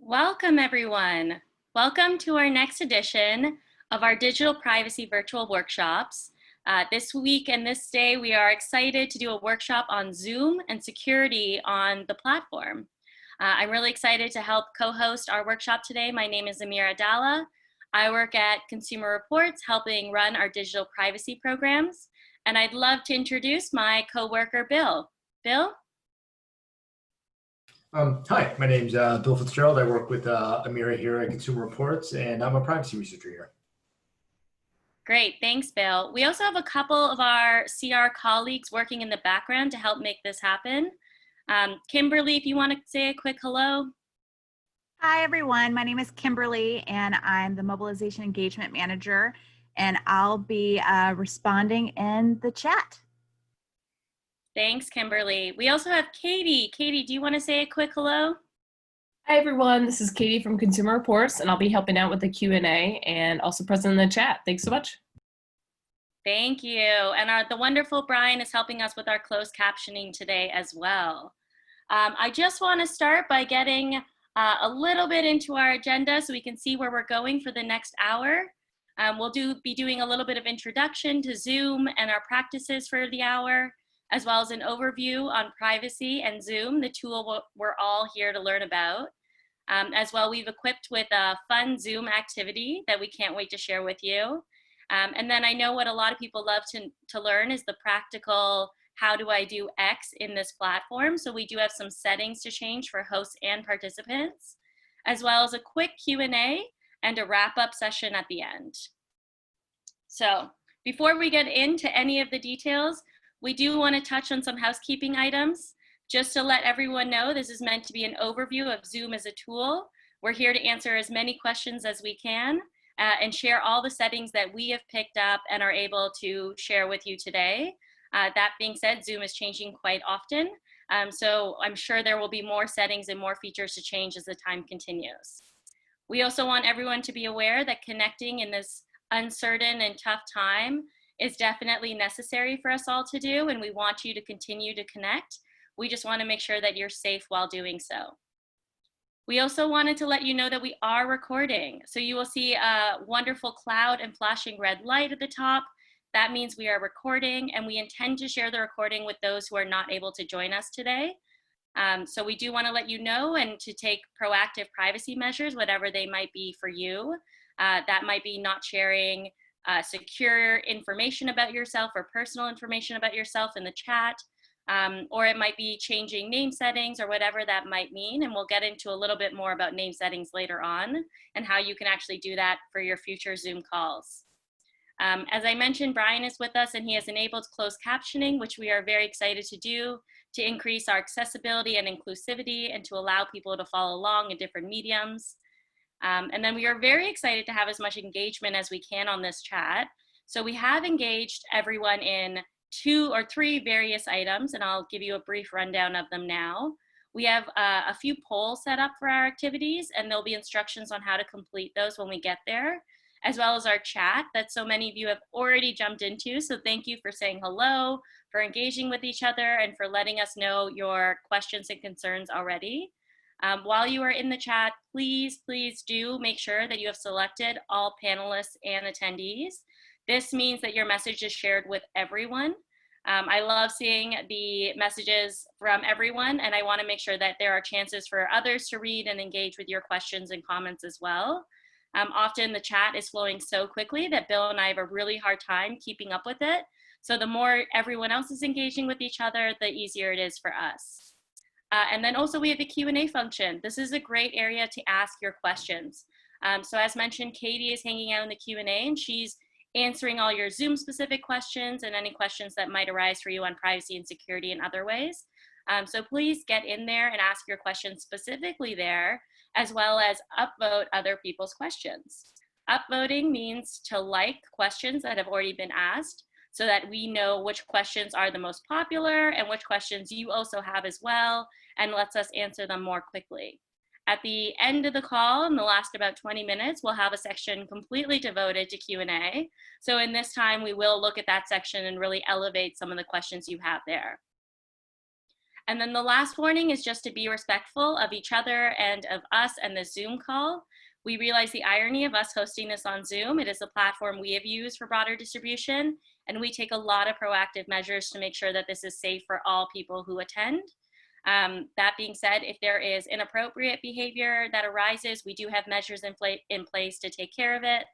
Welcome, everyone. Welcome to our next edition of our digital privacy virtual workshops. This week and this day, we are excited to do a workshop on Zoom and security on the platform. I'm really excited to help co-host our workshop today. My name is Amira Dalla. I work at Consumer Reports, helping run our digital privacy programs. And I'd love to introduce my coworker, Bill. Bill? Hi, my name's Bill Fitzgerald. I work with Amira here at Consumer Reports, and I'm a privacy researcher here. Great, thanks, Bill. We also have a couple of our CR colleagues working in the background to help make this happen. Kimberly, if you want to say a quick hello. Hi, everyone. My name is Kimberly, and I'm the Mobilization Engagement Manager, and I'll be responding in the chat. Thanks, Kimberly. We also have Katie. Katie, do you want to say a quick hello? Hi, everyone. This is Katie from Consumer Reports, and I'll be helping out with the Q&A and also present in the chat. Thanks so much. Thank you. And the wonderful Brian is helping us with our closed captioning today as well. I just want to start by getting a little bit into our agenda so we can see where we're going for the next hour. We'll be doing a little bit of introduction to Zoom and our practices for the hour, as well as an overview on privacy and Zoom, the tool we're all here to learn about. As well, we've equipped with a fun Zoom activity that we can't wait to share with you. And then I know what a lot of people love to learn is the practical, how do I do X in this platform? So we do have some settings to change for hosts and participants, as well as a quick Q&A and a wrap-up session at the end. So before we get into any of the details, we do want to touch on some housekeeping items. Just to let everyone know, this is meant to be an overview of Zoom as a tool. We're here to answer as many questions as we can and share all the settings that we have picked up and are able to share with you today. That being said, Zoom is changing quite often. So I'm sure there will be more settings and more features to change as the time continues. We also want everyone to be aware that connecting in this uncertain and tough time is definitely necessary for us all to do, and we want you to continue to connect. We just want to make sure that you're safe while doing so. We also wanted to let you know that we are recording. So you will see a wonderful cloud and flashing red light at the top. That means we are recording, and we intend to share the recording with those who are not able to join us today. So we do want to let you know and to take proactive privacy measures, whatever they might be for you. That might be not sharing secure information about yourself or personal information about yourself in the chat, or it might be changing name settings or whatever that might mean. And we'll get into a little bit more about name settings later on and how you can actually do that for your future Zoom calls. As I mentioned, Brian is with us and he has enabled closed captioning, which we are very excited to do to increase our accessibility and inclusivity and to allow people to follow along in different mediums. And then we are very excited to have as much engagement as we can on this chat. So we have engaged everyone in 2 or 3 various items, and I'll give you a brief rundown of them now. We have a few polls set up for our activities, and there'll be instructions on how to complete those when we get there, as well as our chat that so many of you have already jumped into. So thank you for saying hello, for engaging with each other, and for letting us know your questions and concerns already. While you are in the chat, please do make sure that you have selected all panelists and attendees. This means that your message is shared with everyone. I love seeing the messages from everyone, and I want to make sure that there are chances for others to read and engage with your questions and comments as well. Often the chat is flowing so quickly that Bill and I have a really hard time keeping up with it. So the more everyone else is engaging with each other, the easier it is for us. And then also we have a Q&A function. This is a great area to ask your questions. So as mentioned, Katie is hanging out in the Q&A and she's answering all your Zoom specific questions and any questions that might arise for you on privacy and security in other ways. So please get in there and ask your questions specifically there, as well as upvote other people's questions. Upvoting means to like questions that have already been asked, so that we know which questions are the most popular and which questions you also have as well, and lets us answer them more quickly. At the end of the call, in the last about 20 minutes, we'll have a section completely devoted to Q&A. So in this time, we will look at that section and really elevate some of the questions you have there. And then the last warning is just to be respectful of each other and of us and the Zoom call. We realize the irony of us hosting this on Zoom. It is a platform we have used for broader distribution, and we take a lot of proactive measures to make sure that this is safe for all people who attend. That being said, if there is inappropriate behavior that arises, we do have measures in place to take care of it.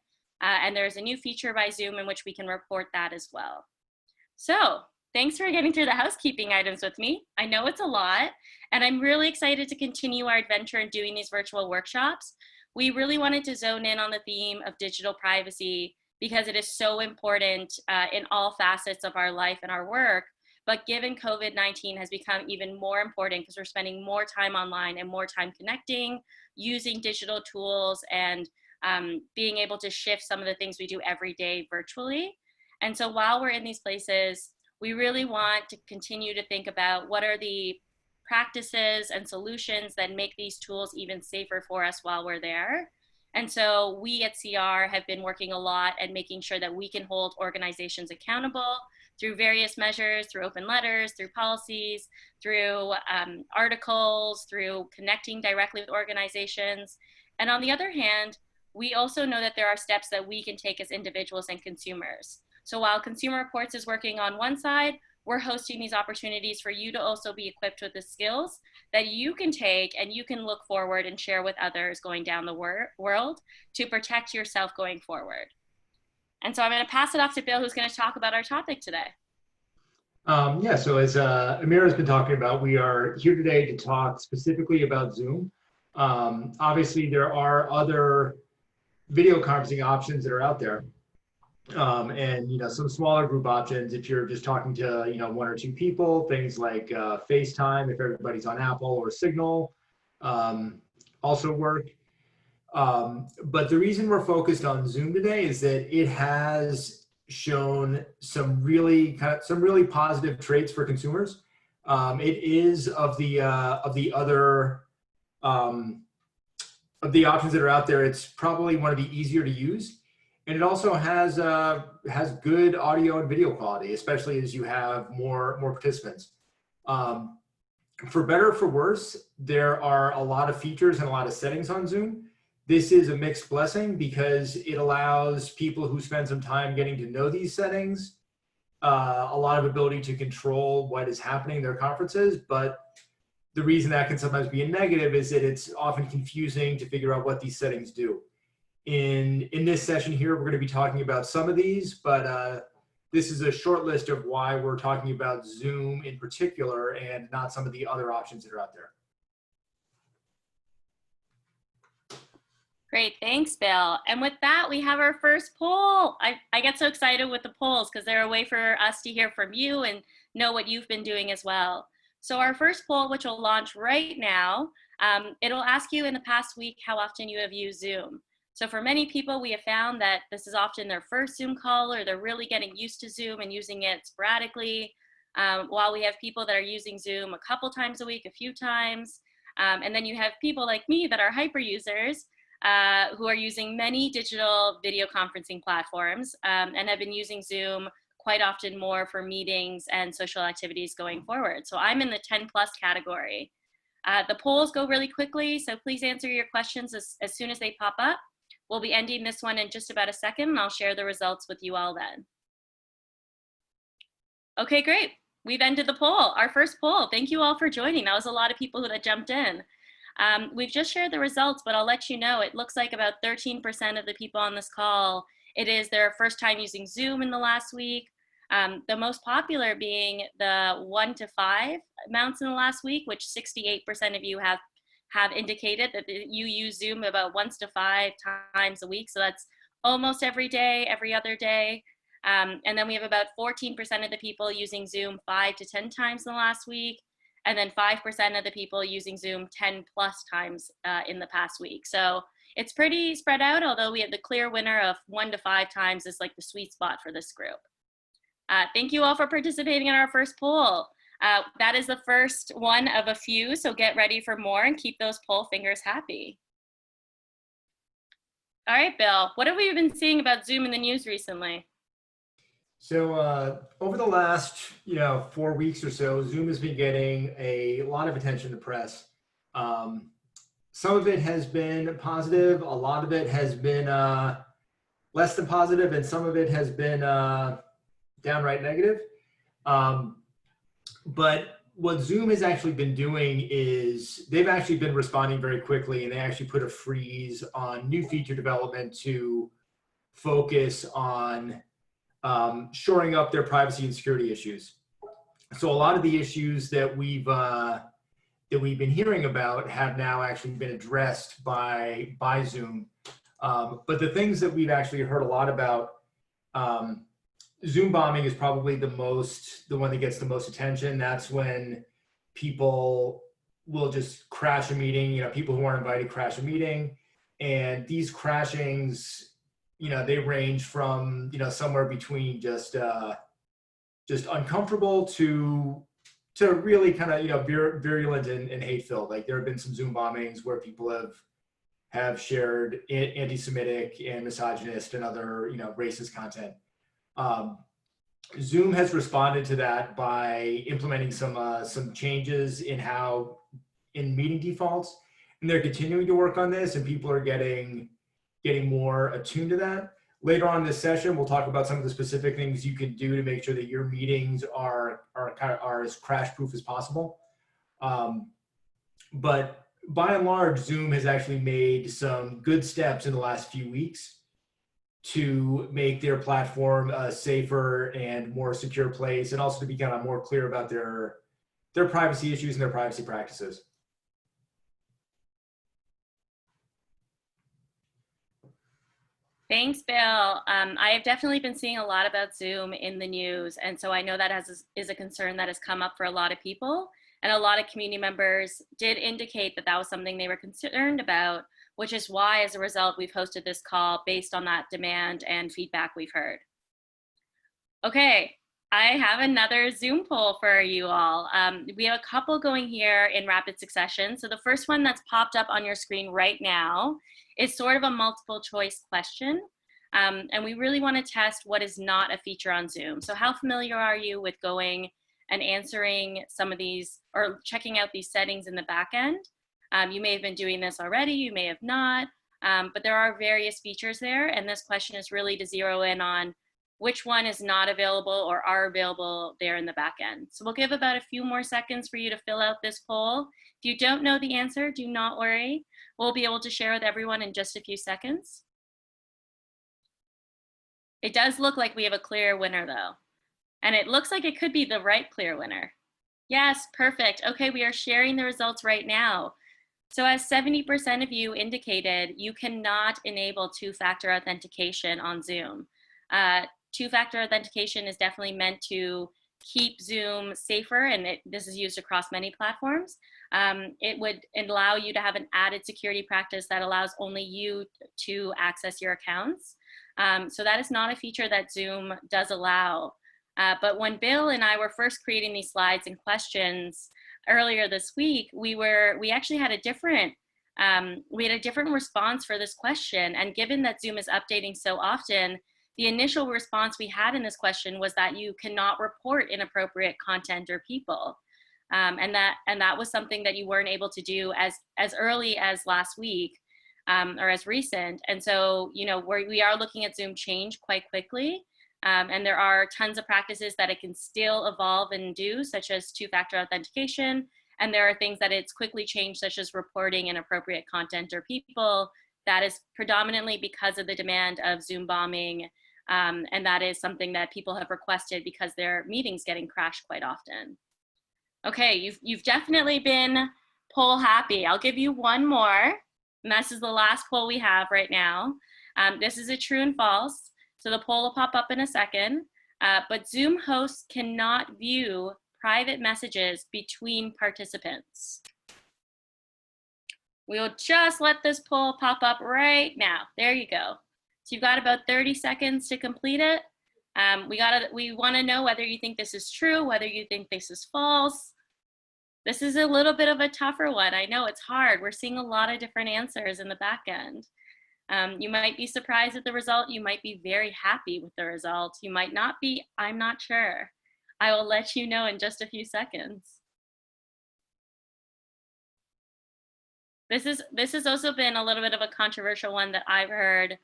And there's a new feature by Zoom in which we can report that as well. So thanks for getting through the housekeeping items with me. I know it's a lot, and I'm really excited to continue our adventure in doing these virtual workshops. We really wanted to zone in on the theme of digital privacy because it is so important in all facets of our life and our work. But given COVID-19 has become even more important because we're spending more time online and more time connecting, using digital tools, and being able to shift some of the things we do every day virtually. And so while we're in these places, we really want to continue to think about what are the practices and solutions that make these tools even safer for us while we're there. And so we at CR have been working a lot at making sure that we can hold organizations accountable through various measures, through open letters, through policies, through articles, through connecting directly with organizations. And on the other hand, we also know that there are steps that we can take as individuals and consumers. So while Consumer Reports is working on one side, we're hosting these opportunities for you to also be equipped with the skills that you can take and you can look forward and share with others going down the world to protect yourself going forward. And so I'm going to pass it off to Bill, who's going to talk about our topic today. Yeah, so as Amira has been talking about, we are here today to talk specifically about Zoom. Obviously, there are other video conferencing options that are out there. And some smaller group options if you're just talking to one or two people, things like FaceTime if everybody's on Apple, or Signal also work. But the reason we're focused on Zoom today is that it has shown some really positive traits for consumers. It is of the options that are out there, it's probably one of the easier to use. And it also has good audio and video quality, especially as you have more participants. For better or for worse, there are a lot of features and a lot of settings on Zoom. This is a mixed blessing because it allows people who spend some time getting to know these settings a lot of ability to control what is happening in their conferences. But the reason that can sometimes be a negative is that it's often confusing to figure out what these settings do. In this session here, we're going to be talking about some of these, but this is a short list of why we're talking about Zoom in particular and not some of the other options that are out there. Great, thanks, Bill. And with that, we have our first poll. I get so excited with the polls because they're a way for us to hear from you and know what you've been doing as well. So our first poll, which will launch right now, it'll ask you in the past week how often you have used Zoom. So for many people, we have found that this is often their first Zoom call, or they're really getting used to Zoom and using it sporadically, while we have people that are using Zoom a couple times a week, a few times. And then you have people like me that are hyper users who are using many digital video conferencing platforms and have been using Zoom quite often more for meetings and social activities going forward. So I'm in the 10+ category. The polls go really quickly, so please answer your questions as soon as they pop up. We'll be ending this one in just about a second, and I'll share the results with you all then. Okay, great. We've ended the poll, our first poll. Thank you all for joining. That was a lot of people that jumped in. We've just shared the results, but I'll let you know, it looks like about 13% of the people on this call, it is their first time using Zoom in the last week. The most popular being the 1 to 5 amounts in the last week, which 68% of you have indicated that you use Zoom about 1 to 5 times a week. So that's almost every day, every other day. And then we have about 14% of the people using Zoom 5 to 10 times in the last week. And then 5% of the people using Zoom 10+ times in the past week. So it's pretty spread out, although we have the clear winner of 1 to 5 times is like the sweet spot for this group. Thank you all for participating in our first poll. That is the first one of a few, so get ready for more and keep those poll fingers happy. All right, Bill, what have we been seeing about Zoom in the news recently? So over the last, 4 weeks or so, Zoom has been getting a lot of attention in the press. Some of it has been positive. A lot of it has been less than positive, and some of it has been downright negative. But what Zoom has actually been doing is they've actually been responding very quickly, and they actually put a freeze on new feature development to focus on shoring up their privacy and security issues. So a lot of the issues that we've been hearing about have now actually been addressed by Zoom. But the things that we've actually heard a lot about, Zoom bombing is probably the one that gets the most attention. That's when people will just crash a meeting. People who aren't invited crash a meeting, and these crashings, they range from somewhere between just uncomfortable to really kind of virulent and hate-filled. Like there have been some Zoom bombings where people have shared anti-Semitic and misogynist and other racist content. Zoom has responded to that by implementing some changes in meeting defaults, and they're continuing to work on this, and people are getting more attuned to that. Later on in this session, we'll talk about some of the specific things you can do to make sure that your meetings are as crash-proof as possible. But by and large, Zoom has actually made some good steps in the last few weeks to make their platform a safer and more secure place, and also to be kind of more clear about their privacy issues and their privacy practices. Thanks, Bill. I have definitely been seeing a lot about Zoom in the news, and so I know that is a concern that has come up for a lot of people, and a lot of community members did indicate that was something they were concerned about, which is why, as a result, we've hosted this call based on that demand and feedback we've heard. Okay, I have another Zoom poll for you all. We have a couple going here in rapid succession. So the first one that's popped up on your screen right now is sort of a multiple choice question. And we really want to test what is not a feature on Zoom. So how familiar are you with going and answering some of these or checking out these settings in the back end? You may have been doing this already, you may have not, but there are various features there. And this question is really to zero in on which one is not available or are available there in the back end. So we'll give about a few more seconds for you to fill out this poll. If you don't know the answer, do not worry. We'll be able to share with everyone in just a few seconds. It does look like we have a clear winner though. And it looks like it could be the right clear winner. Yes, perfect. Okay, we are sharing the results right now. So as 70% of you indicated, you cannot enable two-factor authentication on Zoom. Two-factor authentication is definitely meant to keep Zoom safer, and this is used across many platforms. It would allow you to have an added security practice that allows only you to access your accounts. So that is not a feature that Zoom does allow. But when Bill and I were first creating these slides and questions earlier this week, we actually had a different response for this question. And given that Zoom is updating so often, the initial response we had in this question was that you cannot report inappropriate content or people. And that was something that you weren't able to do as early as last week or as recent. And so, we are looking at Zoom change quite quickly. And there are tons of practices that it can still evolve and do, such as two-factor authentication. And there are things that it's quickly changed, such as reporting inappropriate content or people. That is predominantly because of the demand of Zoom bombing. And that is something that people have requested because their meetings getting crashed quite often. Okay, you've definitely been poll happy. I'll give you one more. And this is the last poll we have right now. This is a true and false. So the poll will pop up in a second, but Zoom hosts cannot view private messages between participants. We'll just let this poll pop up right now. There you go. So you've got about 30 seconds to complete it. We want to know whether you think this is true, whether you think this is false. This is a little bit of a tougher one. I know it's hard. We're seeing a lot of different answers in the back end. You might be surprised at the result. You might be very happy with the result. You might not be. I'm not sure. I will let you know in just a few seconds. This has also been a little bit of a controversial one that I've heard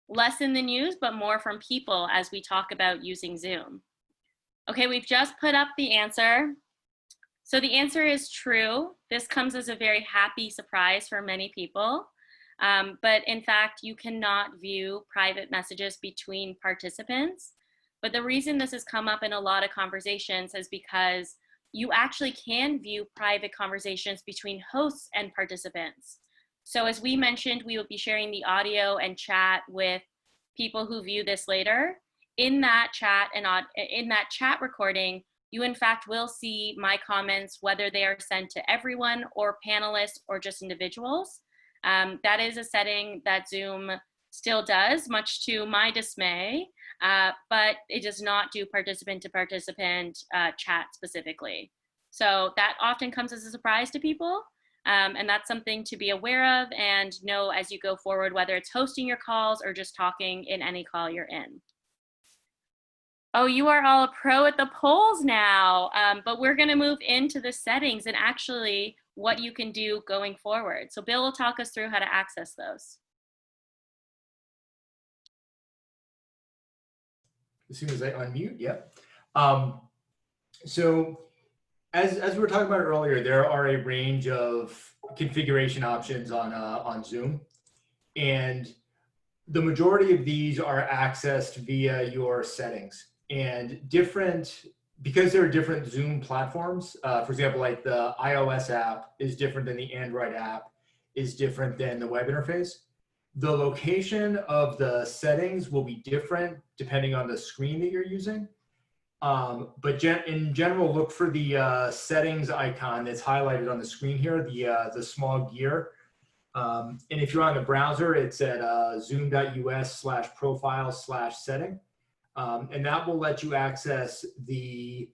less in the news, but more from people as we talk about using Zoom. Okay, we've just put up the answer. So the answer is true. This comes as a very happy surprise for many people. But in fact, you cannot view private messages between participants. But the reason this has come up in a lot of conversations is because you actually can view private conversations between hosts and participants. So as we mentioned, we will be sharing the audio and chat with people who view this later. In that chat and in that chat recording, you in fact will see my comments, whether they are sent to everyone or panelists or just individuals. That is a setting that Zoom still does, much to my dismay, but it does not do participant to participant chat specifically. So that often comes as a surprise to people. And that's something to be aware of and know as you go forward, whether it's hosting your calls or just talking in any call you're in. Oh, you are all a pro at the polls now, but we're gonna move into the settings and actually what you can do going forward. So Bill will talk us through how to access those. As soon as I unmute, yep. So as we were talking about earlier, there are a range of configuration options on Zoom, and the majority of these are accessed via your settings. And because there are different Zoom platforms, for example, like the iOS app is different than the Android app, is different than the web interface. The location of the settings will be different depending on the screen that you're using. But in general, look for the settings icon that's highlighted on the screen here, the small gear. And if you're on the browser, it's at zoom.us/profile/setting. And that will let you access the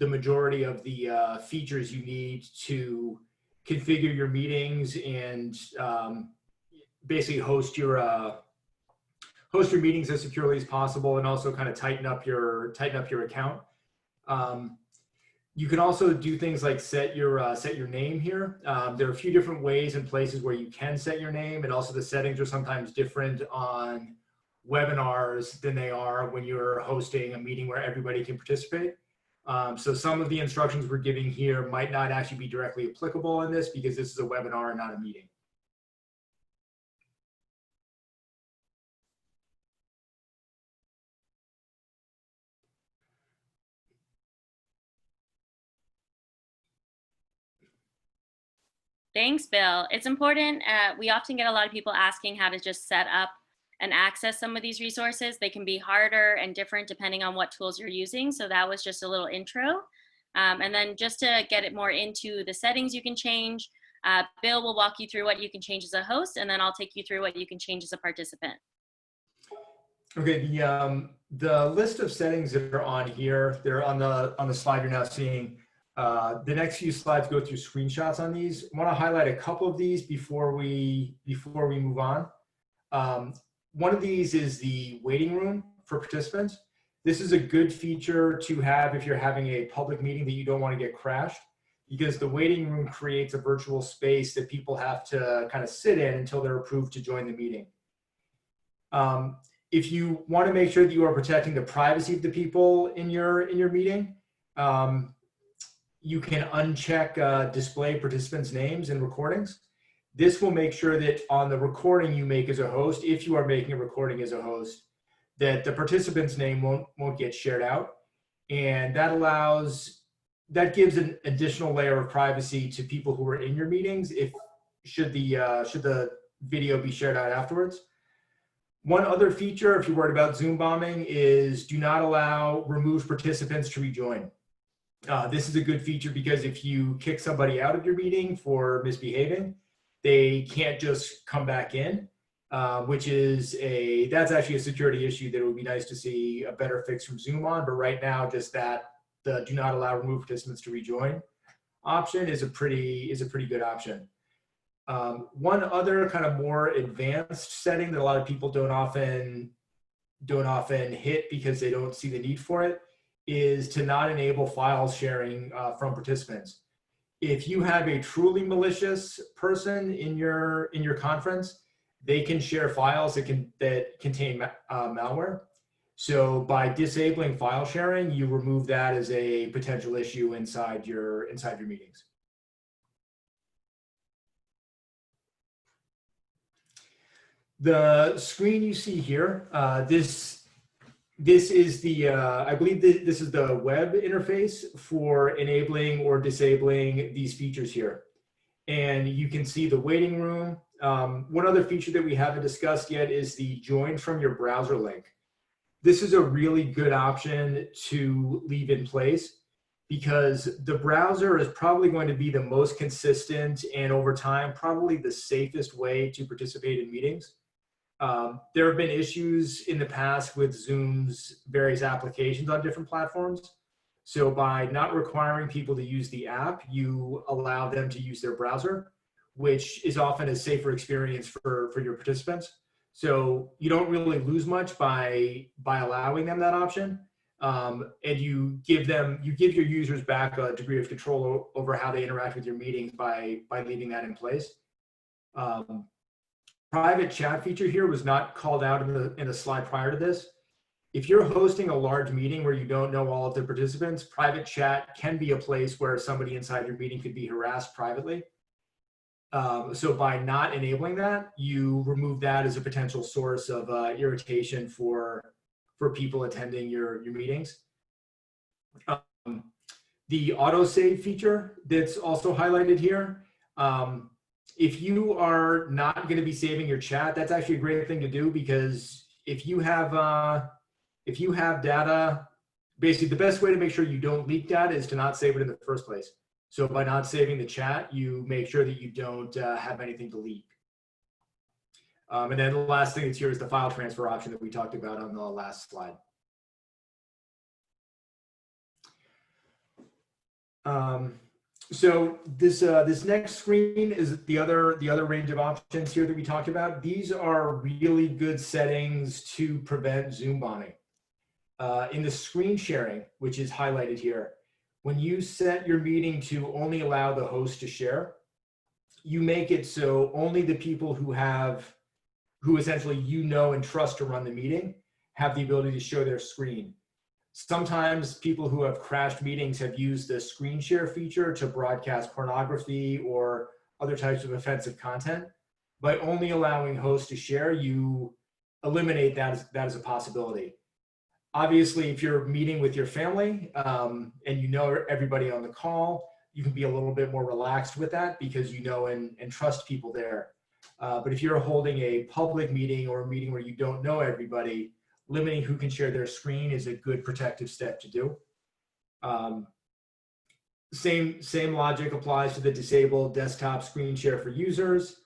majority of the features you need to configure your meetings and basically host your meetings as securely as possible, and also kind of tighten up your account. You can also do things like set your name here. There are a few different ways and places where you can set your name, and also the settings are sometimes different on webinars than they are when you're hosting a meeting where everybody can participate. So some of the instructions we're giving here might not actually be directly applicable in this because this is a webinar and not a meeting. Thanks, Bill. It's important. We often get a lot of people asking how to just set up and access some of these resources. They can be harder and different depending on what tools you're using. So that was just a little intro. And then just to get it more into the settings you can change, Bill will walk you through what you can change as a host, and then I'll take you through what you can change as a participant. Okay, the list of settings that are on here, they're on the slide you're now seeing. The next few slides go through screenshots on these. I want to highlight a couple of these before we move on. One of these is the waiting room for participants. This is a good feature to have if you're having a public meeting that you don't want to get crashed, because the waiting room creates a virtual space that people have to kind of sit in until they're approved to join the meeting. If you want to make sure that you are protecting the privacy of the people in your meeting, you can uncheck display participants' names in recordings. This will make sure that on the recording you make as a host, if you are making a recording as a host, that the participant's name won't get shared out. And that gives an additional layer of privacy to people who are in your meetings should the video be shared out afterwards. One other feature, if you're worried about Zoom bombing, is do not allow removed participants to rejoin. This is a good feature because if you kick somebody out of your meeting for misbehaving, they can't just come back in, that's actually a security issue that it would be nice to see a better fix from Zoom on. But right now, just that the do not allow removed participants to rejoin option is a pretty good option. One other kind of more advanced setting that a lot of people don't often hit because they don't see the need for it is to not enable file sharing from participants. If you have a truly malicious person in your conference, they can share files that contain malware. So by disabling file sharing, you remove that as a potential issue inside your meetings. The screen you see here, this is the, I believe this is the web interface for enabling or disabling these features here. And you can see the waiting room. One other feature that we haven't discussed yet is the join from your browser link. This is a really good option to leave in place because the browser is probably going to be the most consistent and over time, probably the safest way to participate in meetings. There have been issues in the past with Zoom's various applications on different platforms. So by not requiring people to use the app, you allow them to use their browser, which is often a safer experience for your participants. So you don't really lose much by allowing them that option. And you give your users back a degree of control over how they interact with your meetings by leaving that in place. Private chat feature here was not called out in the slide prior to this. If you're hosting a large meeting where you don't know all of the participants, private chat can be a place where somebody inside your meeting could be harassed privately. So by not enabling that, you remove that as a potential source of irritation for people attending your meetings. The autosave feature that's also highlighted here. If you are not going to be saving your chat, that's actually a great thing to do because if you have data, basically the best way to make sure you don't leak data is to not save it in the first place. So by not saving the chat, you make sure that you don't have anything to leak. And then the last thing that's here is the file transfer option that we talked about on the last slide. So this next screen is the other range of options here that we talked about. These are really good settings to prevent Zoom bombing. In the screen sharing, which is highlighted here, when you set your meeting to only allow the host to share, you make it so only the people who essentially you know and trust to run the meeting have the ability to show their screen. Sometimes people who have crashed meetings have used the screen share feature to broadcast pornography or other types of offensive content. By only allowing hosts to share, you eliminate that as a possibility. Obviously, if you're meeting with your family and you know everybody on the call, you can be a little bit more relaxed with that because you know and trust people there. But if you're holding a public meeting or a meeting where you don't know everybody, limiting who can share their screen is a good protective step to do. Same logic applies to the disabled desktop screen share for users.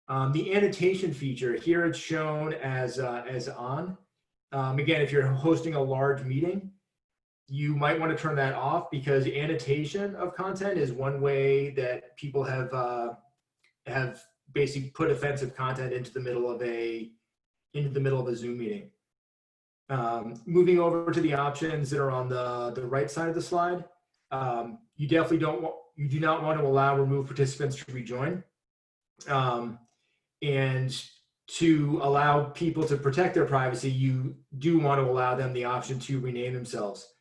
The annotation feature, here it's shown as on. Again, if you're hosting a large meeting, you might want to turn that off because annotation of content is one way that people have basically put offensive content into the middle of a Zoom meeting. Moving over to the options that are on the right side of the slide, you do not want to allow remove participants to rejoin. And to allow people to protect their privacy, you do want to allow them the option to rename themselves.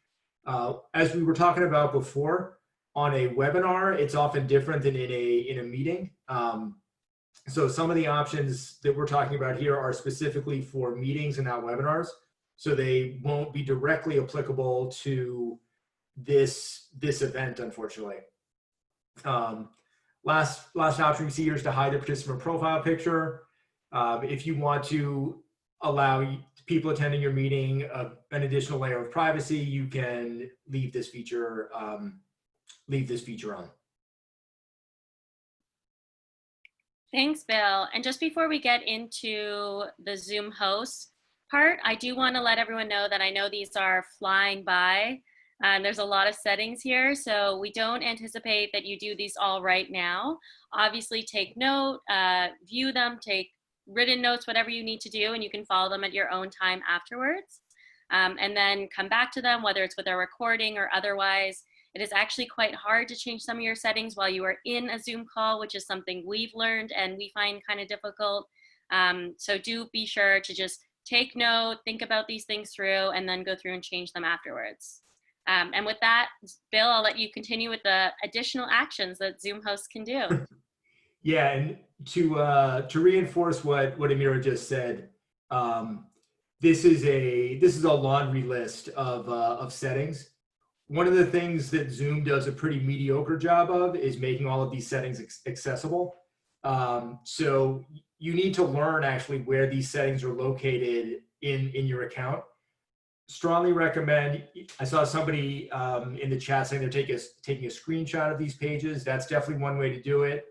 As we were talking about before, on a webinar, it's often different than in a meeting. So some of the options that we're talking about here are specifically for meetings and not webinars. So they won't be directly applicable to this event, unfortunately. Last option we see here is to hide the participant profile picture. If you want to allow people attending your meeting an additional layer of privacy, you can leave this feature on. Thanks, Bill. And just before we get into the Zoom host part, I do want to let everyone know that I know these are flying by. And there's a lot of settings here, so we don't anticipate that you do these all right now. Obviously, take note, view them, take written notes, whatever you need to do, and you can follow them at your own time afterwards. And then come back to them, whether it's with a recording or otherwise. It is actually quite hard to change some of your settings while you are in a Zoom call, which is something we've learned and we find kind of difficult. So do be sure to just take note, think about these things through, and then go through and change them afterwards. And with that, Bill, I'll let you continue with the additional actions that Zoom hosts can do. Yeah, and to reinforce what Amira just said, this is a laundry list of settings. One of the things that Zoom does a pretty mediocre job of is making all of these settings accessible. So you need to learn actually where these settings are located in your account. Strongly recommend. I saw somebody in the chat saying they're taking a screenshot of these pages. That's definitely one way to do it.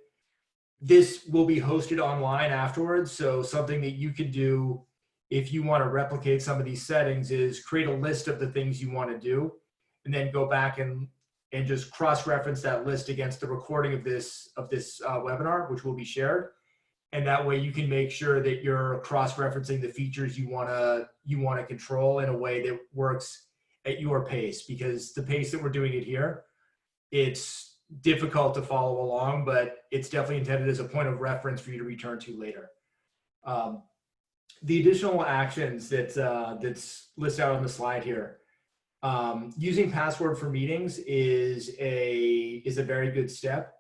This will be hosted online afterwards. So something that you can do if you want to replicate some of these settings is create a list of the things you want to do, and then go back and just cross-reference that list against the recording of this webinar, which will be shared. And that way you can make sure that you're cross-referencing the features you want to control in a way that works at your pace, because the pace that we're doing it here, it's difficult to follow along, but it's definitely intended as a point of reference for you to return to later. The additional actions that's listed out on the slide here, using password for meetings is a very good step.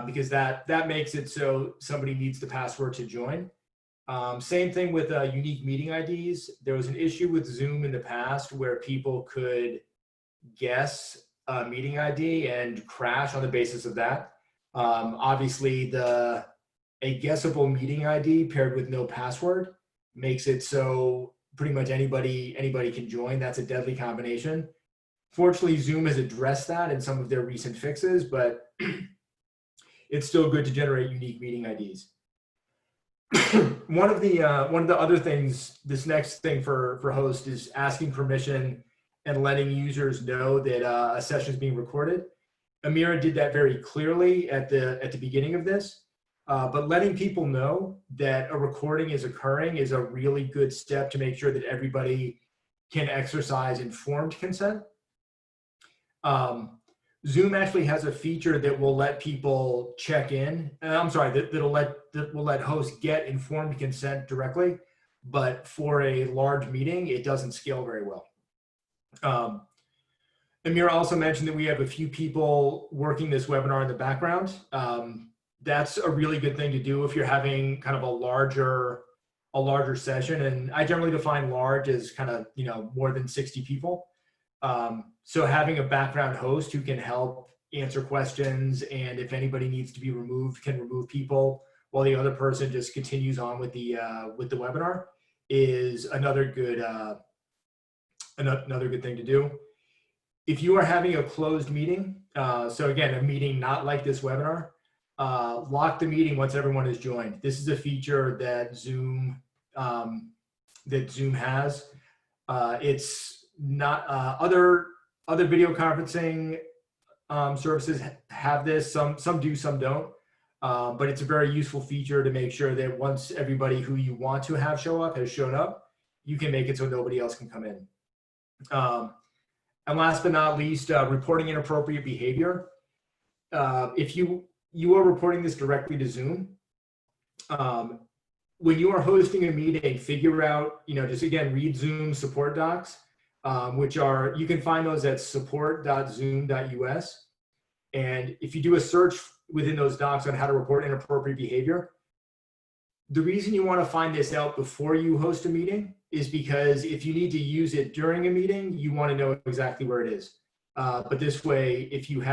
Because that makes it so somebody needs the password to join. Same thing with unique meeting IDs. There was an issue with Zoom in the past where people could guess a meeting ID and crash on the basis of that. Obviously, a guessable meeting ID paired with no password makes it so pretty much anybody can join. That's a deadly combination. Fortunately, Zoom has addressed that in some of their recent fixes, but it's still good to generate unique meeting IDs. One of the other things, this next thing for host is asking permission and letting users know that a session is being recorded. Amira did that very clearly at the beginning of this, but letting people know that a recording is occurring is a really good step to make sure that everybody can exercise informed consent. Zoom actually has a feature that will let people check in. That will let hosts get informed consent directly, but for a large meeting, it doesn't scale very well. Amira also mentioned that we have a few people working this webinar in the background. That's a really good thing to do if you're having kind of a larger session. And I generally define large as kind of, more than 60 people. So having a background host who can help answer questions, and if anybody needs to be removed, can remove people while the other person just continues on with the webinar, is another good thing to do. If you are having a closed meeting, so again, a meeting not like this webinar, lock the meeting once everyone has joined. This is a feature that Zoom has. It's not other video conferencing services have this. Some do, some don't. But it's a very useful feature to make sure that once everybody who you want to have show up has shown up, you can make it so nobody else can come in. And last but not least, reporting inappropriate behavior. If you are reporting this directly to Zoom, when you are hosting a meeting, figure out, just again, read Zoom support docs, which you can find those at support.zoom.us. And if you do a search within those docs on how to report inappropriate behavior, the reason you want to find this out before you host a meeting is because if you need to use it during a meeting, you want to know exactly where it is. But this way, if you're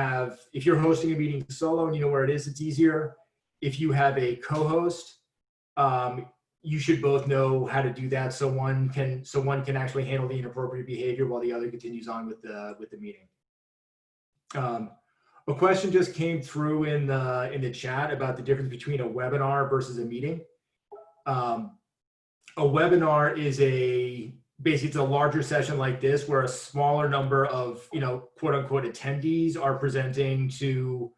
hosting a meeting solo and you know where it is, it's easier. If you have a co-host, you should both know how to do that, so one can actually handle the inappropriate behavior while the other continues on with the meeting. A question just came through in the chat about the difference between a webinar versus a meeting. A webinar is a basically it's a larger session like this where a smaller number of, quote unquote attendees are presenting to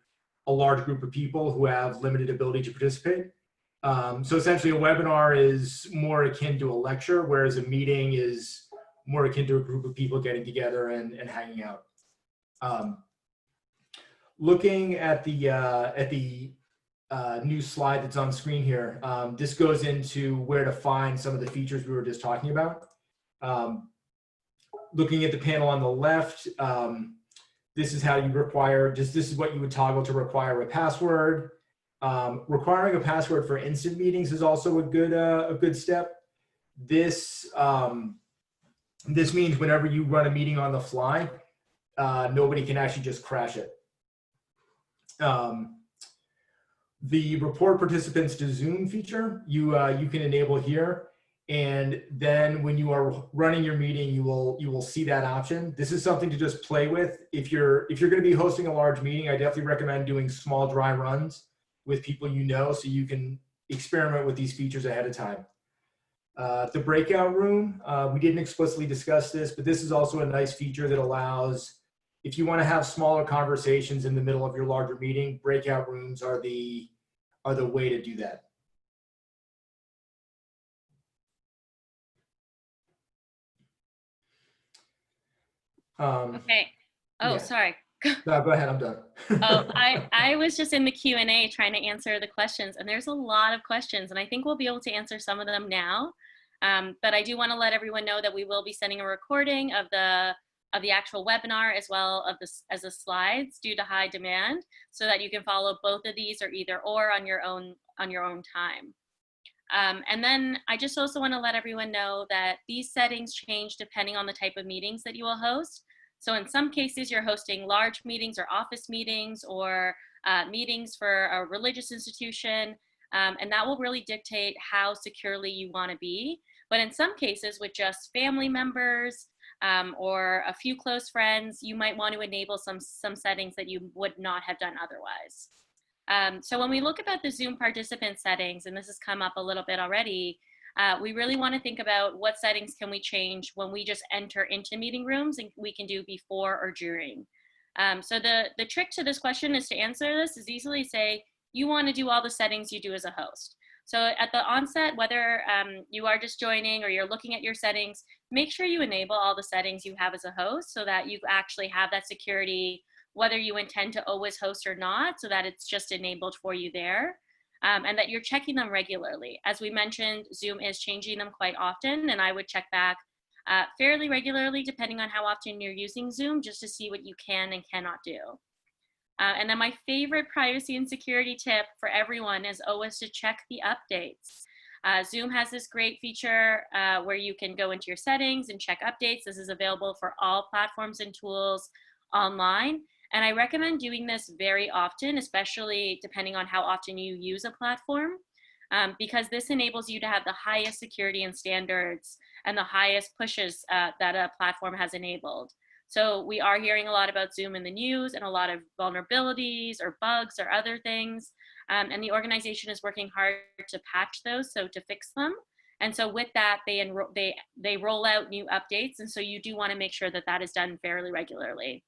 a large group of people who have limited ability to participate. So essentially a webinar is more akin to a lecture, whereas a meeting is more akin to a group of people getting together and hanging out. Looking at the new slide that's on screen here, this goes into where to find some of the features we were just talking about. Looking at the panel on the left, this is how you require, this is what you would toggle to require a password. Requiring a password for instant meetings is also a good step. This means whenever you run a meeting on the fly, nobody can actually just crash it. The report participants to Zoom feature, you can enable here. And then when you are running your meeting, you will see that option. This is something to just play with. If you're going to be hosting a large meeting, I definitely recommend doing small dry runs with people so you can experiment with these features ahead of time. The breakout room, we didn't explicitly discuss this, but this is also a nice feature that allows, if you want to have smaller conversations in the middle of your larger meeting, breakout rooms are the way to do that. Okay. Oh, yeah. sorry. No, go ahead, I'm done. Oh, I was just in the Q&A trying to answer the questions, and there's a lot of questions, and I think we'll be able to answer some of them now. But I do want to let everyone know that we will be sending a recording of the actual webinar as well as the slides due to high demand, so that you can follow both of these or either or on your own time. And then I just also want to let everyone know that these settings change depending on the type of meetings that you will host. So in some cases, you're hosting large meetings or office meetings or meetings for a religious institution, and that will really dictate how securely you want to be. But in some cases, with just family members or a few close friends, you might want to enable some settings that you would not have done otherwise. So when we look about the Zoom participant settings, and this has come up a little bit already, we really want to think about what settings can we change when we just enter into meeting rooms, and we can do before or during. So the trick to this question is to answer this is easily say, you want to do all the settings you do as a host. So at the onset, whether you are just joining or you're looking at your settings, make sure you enable all the settings you have as a host so that you actually have that security, whether you intend to always host or not, so that it's just enabled for you there. And that you're checking them regularly. As we mentioned, Zoom is changing them quite often, and I would check back fairly regularly depending on how often you're using Zoom, just to see what you can and cannot do. And then my favorite privacy and security tip for everyone is always to check the updates. Zoom has this great feature where you can go into your settings and check updates. This is available for all platforms and tools online. And I recommend doing this very often, especially depending on how often you use a platform, because this enables you to have the highest security and standards and the highest pushes that a platform has enabled. So we are hearing a lot about Zoom in the news and a lot of vulnerabilities or bugs or other things. And the organization is working hard to patch those, so to fix them. And so with that, they roll out new updates. And so you do want to make sure that that is done fairly regularly.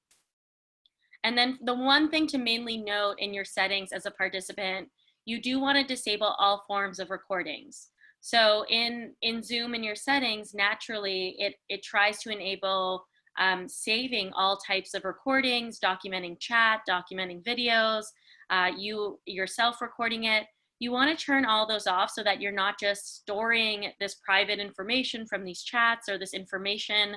And then the one thing to mainly note in your settings as a participant, you do want to disable all forms of recordings. So in Zoom in your settings, naturally, it tries to enable saving all types of recordings, documenting chat, documenting videos, you yourself recording it. You want to turn all those off so that you're not just storing this private information from these chats or this information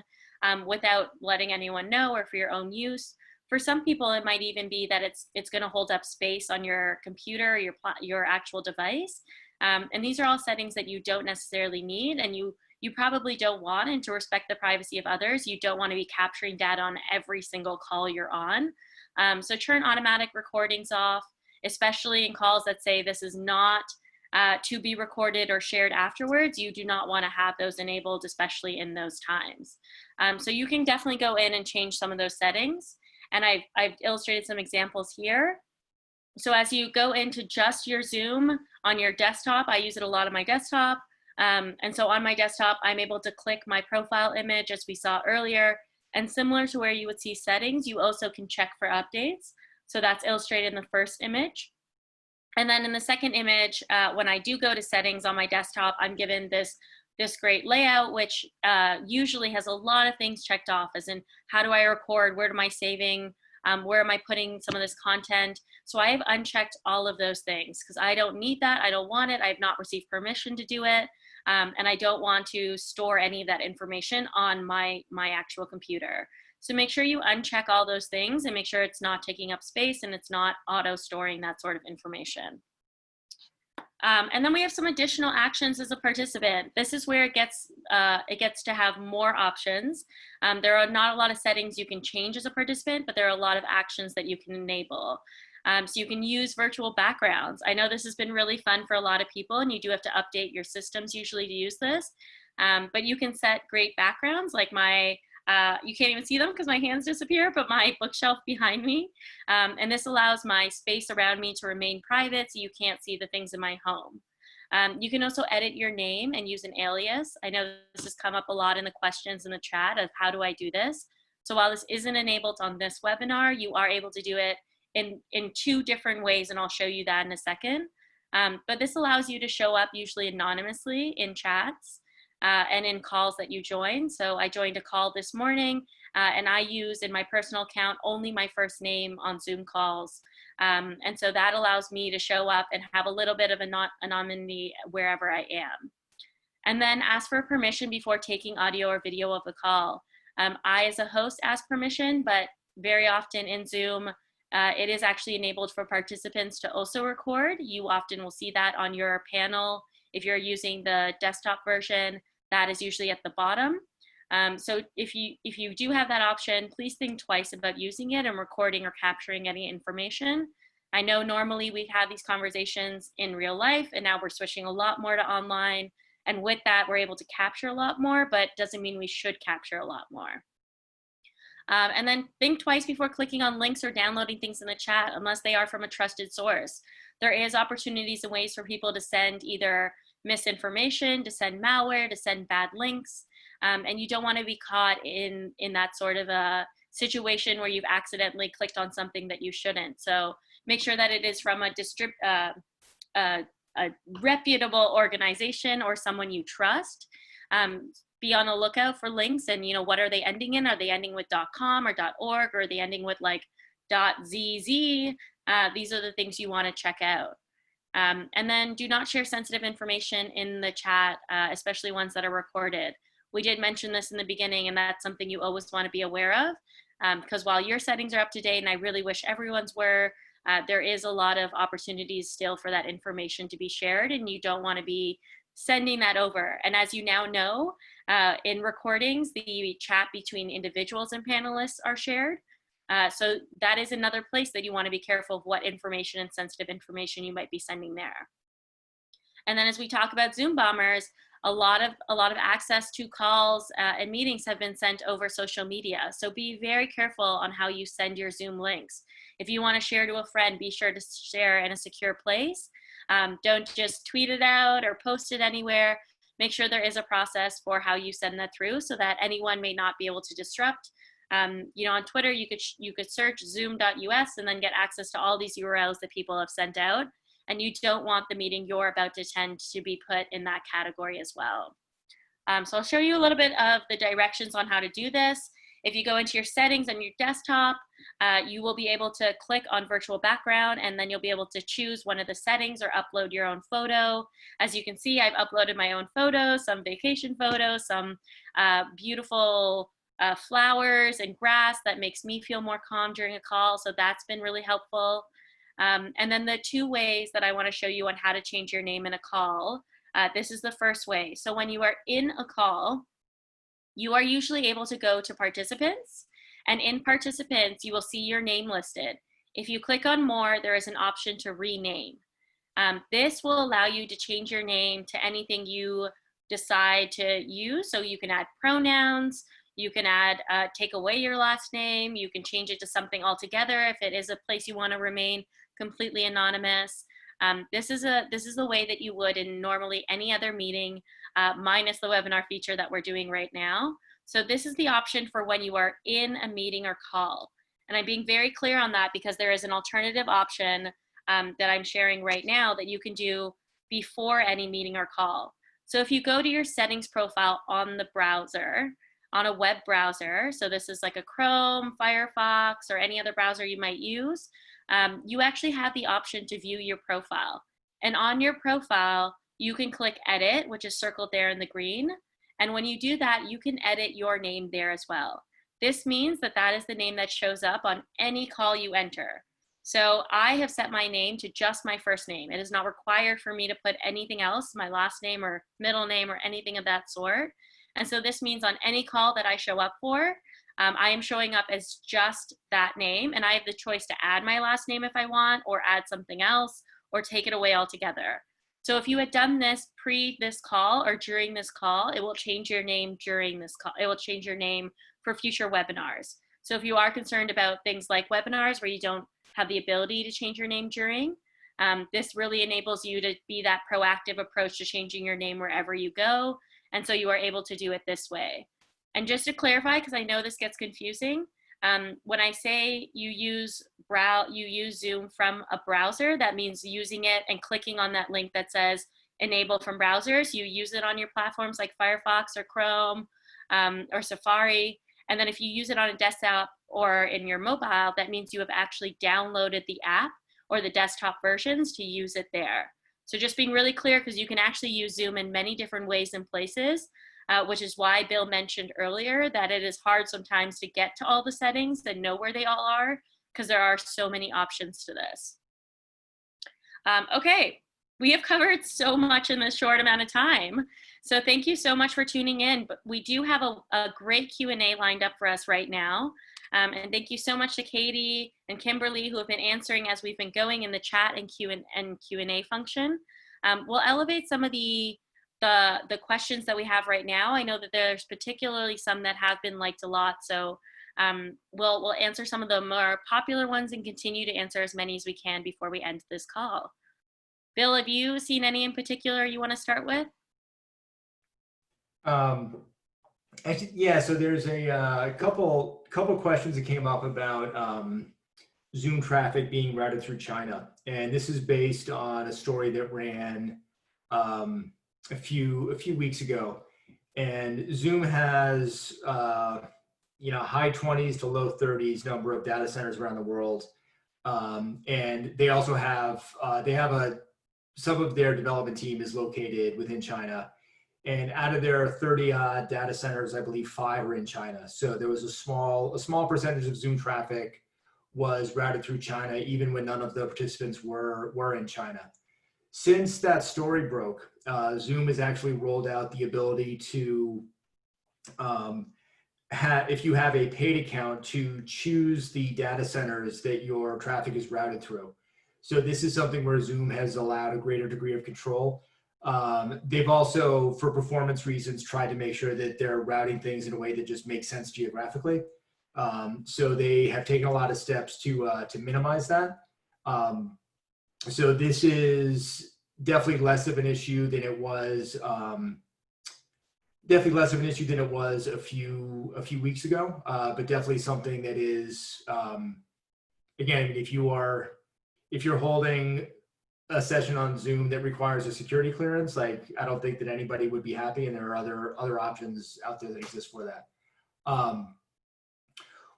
without letting anyone know or for your own use. For some people, it might even be that it's going to hold up space on your computer or your actual device. And these are all settings that you don't necessarily need, and you probably don't want. And to respect the privacy of others, you don't want to be capturing data on every single call you're on. So turn automatic recordings off, especially in calls that say this is not to be recorded or shared afterwards. You do not want to have those enabled, especially in those times. So you can definitely go in and change some of those settings. And I've illustrated some examples here. So as you go into just your Zoom on your desktop, I use it a lot on my desktop. And so on my desktop, I'm able to click my profile image as we saw earlier. And similar to where you would see settings, you also can check for updates. So that's illustrated in the first image. And then in the second image, when I do go to settings on my desktop, I'm given this great layout, which usually has a lot of things checked off, as in how do I record, where am I saving, where am I putting some of this content. So I have unchecked all of those things because I don't need that, I don't want it, I have not received permission to do it, and I don't want to store any of that information on my actual computer. So make sure you uncheck all those things and make sure it's not taking up space and it's not auto storing that sort of information. And then we have some additional actions as a participant. This is where it gets to have more options. There are not a lot of settings you can change as a participant, but there are a lot of actions that you can enable. So you can use virtual backgrounds. I know this has been really fun for a lot of people, and you do have to update your systems usually to use this. But you can set great backgrounds, like you can't even see them because my hands disappear, but my bookshelf behind me. And this allows my space around me to remain private so you can't see the things in my home. You can also edit your name and use an alias. I know this has come up a lot in the questions in the chat of how do I do this? So while this isn't enabled on this webinar, you are able to do it in two different ways, and I'll show you that in a second. But this allows you to show up usually anonymously in chats. And in calls that you join. So I joined a call this morning, and I use in my personal account only my first name on Zoom calls. And so that allows me to show up and have a little bit of anonymity wherever I am. And then ask for permission before taking audio or video of the call. I, as a host, ask permission, but very often in Zoom, it is actually enabled for participants to also record. You often will see that on your panel. If you're using the desktop version, that is usually at the bottom. So if you do have that option, please think twice about using it and recording or capturing any information. I know normally we have these conversations in real life, and now we're switching a lot more to online. And with that, we're able to capture a lot more, but doesn't mean we should capture a lot more. And then think twice before clicking on links or downloading things in the chat unless they are from a trusted source. There is opportunities and ways for people to send either misinformation, to send malware, to send bad links. And you don't want to be caught in that sort of a situation where you've accidentally clicked on something that you shouldn't. So make sure that it is from a reputable organization or someone you trust. Be on the lookout for links, and what are they ending in? Are they ending with .com or .org, or are they ending with like .zz? These are the things you want to check out. And then do not share sensitive information in the chat, especially ones that are recorded. We did mention this in the beginning, and that's something you always want to be aware of, because while your settings are up to date, and I really wish everyone's were, there is a lot of opportunities still for that information to be shared, and you don't want to be sending that over. And as you now know, in recordings, the chat between individuals and panelists are shared. So that is another place that you want to be careful of what information and sensitive information you might be sending there. And then as we talk about Zoom bombers, a lot of access to calls and meetings have been sent over social media. So be very careful on how you send your Zoom links. If you want to share to a friend, be sure to share in a secure place. Don't just tweet it out or post it anywhere. Make sure there is a process for how you send that through so that anyone may not be able to disrupt. On Twitter, you could search zoom.us and then get access to all these URLs that people have sent out. And you don't want the meeting you're about to attend to be put in that category as well. So I'll show you a little bit of the directions on how to do this. If you go into your settings on your desktop, you will be able to click on virtual background, and then you'll be able to choose one of the settings or upload your own photo. As you can see, I've uploaded my own photos, some vacation photos, some beautiful flowers and grass that makes me feel more calm during a call. So that's been really helpful. And then the two ways that I want to show you on how to change your name in a call. This is the first way. So when you are in a call, you are usually able to go to participants, and in participants, you will see your name listed. If you click on more, there is an option to rename. This will allow you to change your name to anything you decide to use. So you can add pronouns, you can add, take away your last name, you can change it to something altogether if it is a place you want to remain completely anonymous. This is the way that you would in normally any other meeting, minus the webinar feature that we're doing right now. So this is the option for when you are in a meeting or call. And I'm being very clear on that because there is an alternative option that I'm sharing right now that you can do before any meeting or call. So if you go to your settings profile on the browser, on a web browser, so this is like a Chrome, Firefox, or any other browser you might use, you actually have the option to view your profile. And on your profile, you can click edit, which is circled there in the green. And when you do that, you can edit your name there as well. This means that that is the name that shows up on any call you enter. So I have set my name to just my first name. It is not required for me to put anything else, my last name or middle name or anything of that sort. And so this means on any call that I show up for, I am showing up as just that name, and I have the choice to add my last name if I want, or add something else, or take it away altogether. So if you had done this pre this call or during this call, it will change your name during this call. It will change your name for future webinars. So if you are concerned about things like webinars where you don't have the ability to change your name during, this really enables you to be that proactive approach to changing your name wherever you go. And so you are able to do it this way. And just to clarify, because I know this gets confusing, when I say you use Zoom from a browser, that means using it and clicking on that link that says enable from browsers. You use it on your platforms like Firefox or Chrome or Safari. And then if you use it on a desktop or in your mobile, that means you have actually downloaded the app or the desktop versions to use it there. So just being really clear, because you can actually use Zoom in many different ways and places, which is why Bill mentioned earlier that it is hard sometimes to get to all the settings and know where they all are, because there are so many options to this. Okay, we have covered so much in this short amount of time. So thank you so much for tuning in. But we do have a great Q&A lined up for us right now. And thank you so much to Katie and Kimberly, who have been answering as we've been going in the chat and Q&A function. We'll elevate some of the questions that we have right now. I know that there's particularly some that have been liked a lot. So we'll answer some of the more popular ones and continue to answer as many as we can before we end this call. Bill, have you seen any in particular you want to start with? Actually, yeah, so there's a couple questions that came up about Zoom traffic being routed through China. And this is based on a story that ran a few weeks ago. And Zoom has high 20s to low 30s number of data centers around the world. And they also have some of their development team is located within China. And out of their 30 data centers, I believe 5 are in China. So there was a small percentage of Zoom traffic was routed through China, even when none of the participants were in China. Since that story broke, Zoom has actually rolled out the ability to, if you have a paid account, to choose the data centers that your traffic is routed through. So this is something where Zoom has allowed a greater degree of control. They've also, for performance reasons, tried to make sure that they're routing things in a way that just makes sense geographically. So they have taken a lot of steps to minimize that. So this is definitely less of an issue than it was. Definitely less of an issue than it was a few weeks ago. But definitely something that is, again, if you're holding a session on Zoom that requires a security clearance, like, I don't think that anybody would be happy, and there are other options out there that exist for that.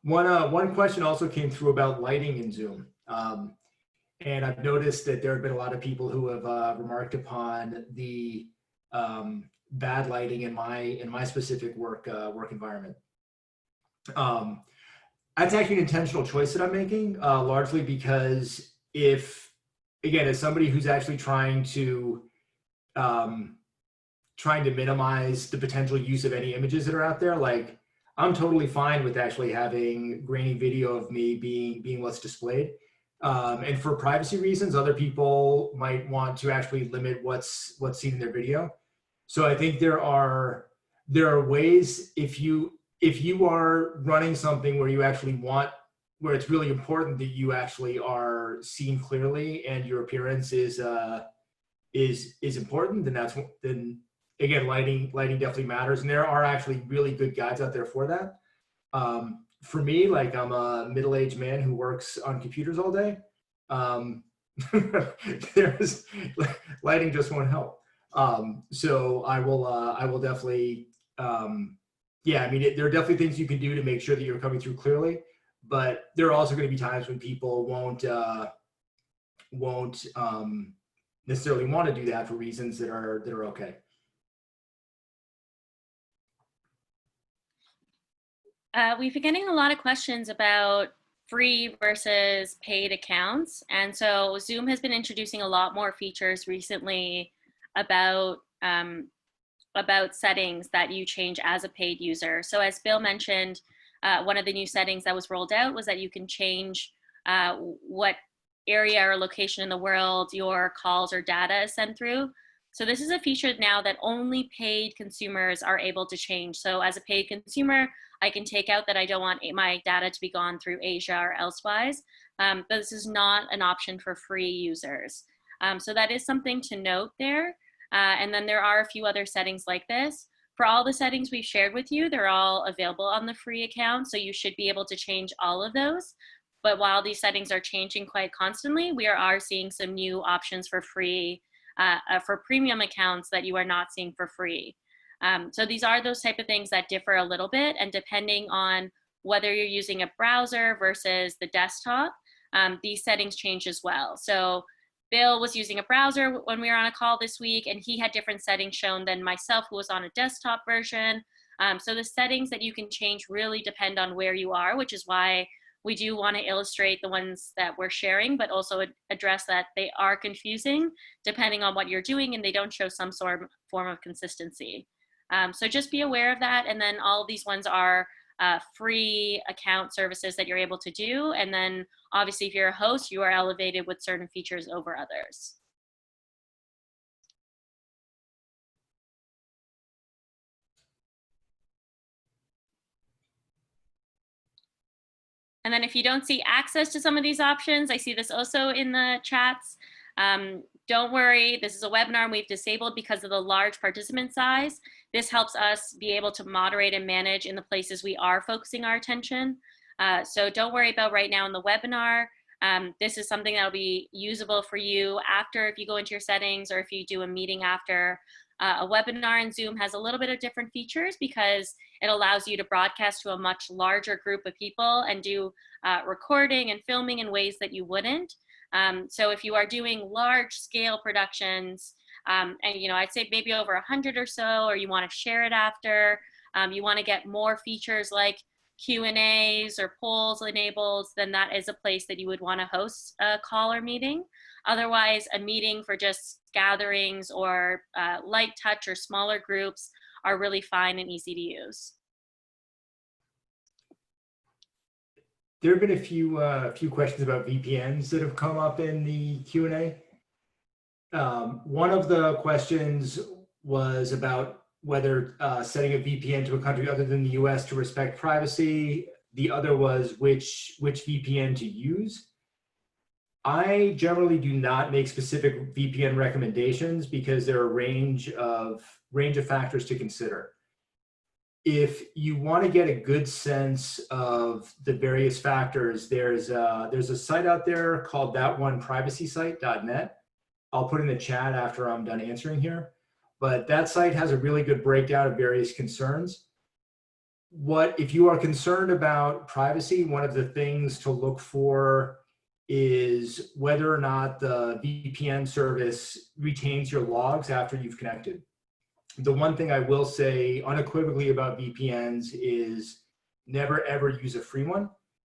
One question also came through about lighting in Zoom. And I've noticed that there have been a lot of people who have remarked upon the bad lighting in my specific work environment. That's actually an intentional choice that I'm making, largely because again, as somebody who's actually trying to minimize the potential use of any images that are out there, like, I'm totally fine with actually having grainy video of me being what's displayed. And for privacy reasons, other people might want to actually limit what's seen in their video. So I think there are ways, if you are running something where you actually want where it's really important that you actually are seen clearly and your appearance is important, then again, lighting definitely matters. And there are actually really good guides out there for that. For me, like I'm a middle-aged man who works on computers all day. There's lighting just won't help. So I will definitely, yeah, I mean, there are definitely things you can do to make sure that you're coming through clearly, but there are also going to be times when people won't necessarily want to do that for reasons that are okay. We've been getting a lot of questions about free versus paid accounts. And so Zoom has been introducing a lot more features recently about settings that you change as a paid user. So as Bill mentioned, one of the new settings that was rolled out was that you can change what area or location in the world your calls or data is sent through. So this is a feature now that only paid consumers are able to change. So as a paid consumer, I can take out that I don't want my data to be gone through Asia or elsewise, but this is not an option for free users. So that is something to note there. And then there are a few other settings like this. For all the settings we've shared with you, they're all available on the free account, so you should be able to change all of those. But while these settings are changing quite constantly, we are seeing some new options for free, for premium accounts that you are not seeing for free. So these are those type of things that differ a little bit, and depending on whether you're using a browser versus the desktop, these settings change as well. So Bill was using a browser when we were on a call this week, and he had different settings shown than myself, who was on a desktop version. So the settings that you can change really depend on where you are, which is why we do want to illustrate the ones that we're sharing, but also address that they are confusing depending on what you're doing, and they don't show some form of consistency. So just be aware of that. And then all these ones are free account services that you're able to do. And then obviously if you're a host, you are elevated with certain features over others. And then if you don't see access to some of these options, I see this also in the chats. Don't worry, this is a webinar and we've disabled because of the large participant size. This helps us be able to moderate and manage in the places we are focusing our attention. So don't worry about right now in the webinar. This is something that will be usable for you after, if you go into your settings or if you do a meeting after. A webinar in Zoom has a little bit of different features because it allows you to broadcast to a much larger group of people and do recording and filming in ways that you wouldn't. So if you are doing large scale productions, and I'd say maybe over 100 or so, or you want to share it after, you want to get more features like Q&As or polls enabled, then that is a place that you would want to host a call or meeting. Otherwise, a meeting for just gatherings or light touch or smaller groups are really fine and easy to use. There have been a few questions about VPNs that have come up in the Q&A. One of the questions was about whether setting a VPN to a country other than the US to respect privacy. The other was which VPN to use. I generally do not make specific VPN recommendations because there are a range of factors to consider. If you want to get a good sense of the various factors, there's a site out there called thatoneprivacysite.net. I'll put in the chat after I'm done answering here. But that site has a really good breakdown of various concerns. If you are concerned about privacy, one of the things to look for is whether or not the VPN service retains your logs after you've connected. The one thing I will say unequivocally about VPNs is never ever use a free one,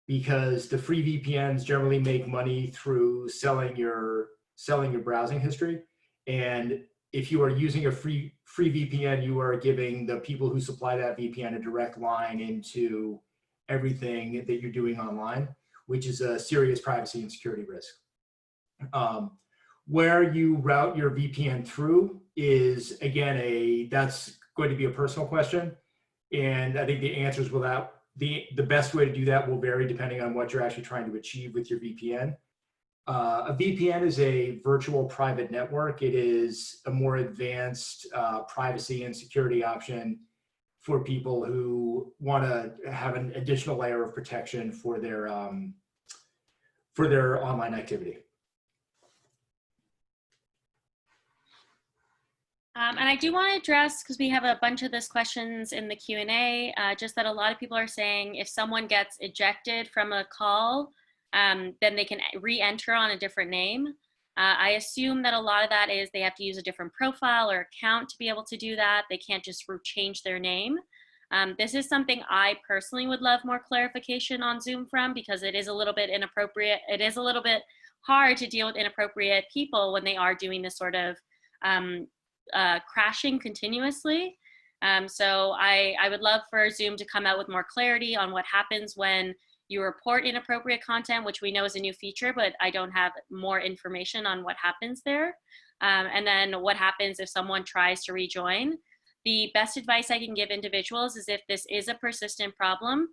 because the free VPNs generally make money through selling your browsing history. And if you are using a free VPN, you are giving the people who supply that VPN a direct line into everything that you're doing online, which is a serious privacy and security risk. Where you route your VPN through is, again, that's going to be a personal question. And I think the answers The best way to do that will vary depending on what you're actually trying to achieve with your VPN. A VPN is a virtual private network. It is a more advanced privacy and security option for people who want to have an additional layer of protection for their online activity. And I do want to address, because we have a bunch of these questions in the Q&A, just that a lot of people are saying if someone gets ejected from a call, then they can re-enter on a different name. I assume that a lot of that is they have to use a different profile or account to be able to do that. They can't just change their name. This is something I personally would love more clarification on Zoom from, because it is a little bit inappropriate. It is a little bit hard to deal with inappropriate people when they are doing this sort of crashing continuously. So I would love for Zoom to come out with more clarity on what happens when you report inappropriate content, which we know is a new feature, but I don't have more information on what happens there. And then what happens if someone tries to rejoin. The best advice I can give individuals is if this is a persistent problem,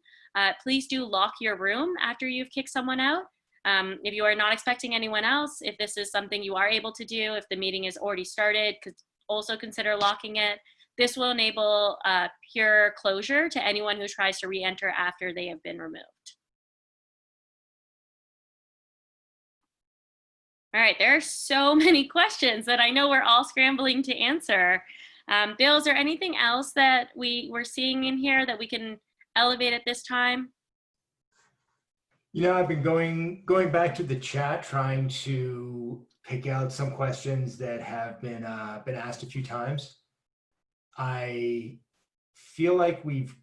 please do lock your room after you've kicked someone out. If you are not expecting anyone else, if this is something you are able to do, if the meeting is already started, also consider locking it. This will enable pure closure to anyone who tries to re-enter after they have been removed. All right, there are so many questions that I know we're all scrambling to answer. Bill, is there anything else that we're seeing in here that we can elevate at this time? You know, I've been going back to the chat, trying to pick out some questions that have been asked a few times. I feel like we've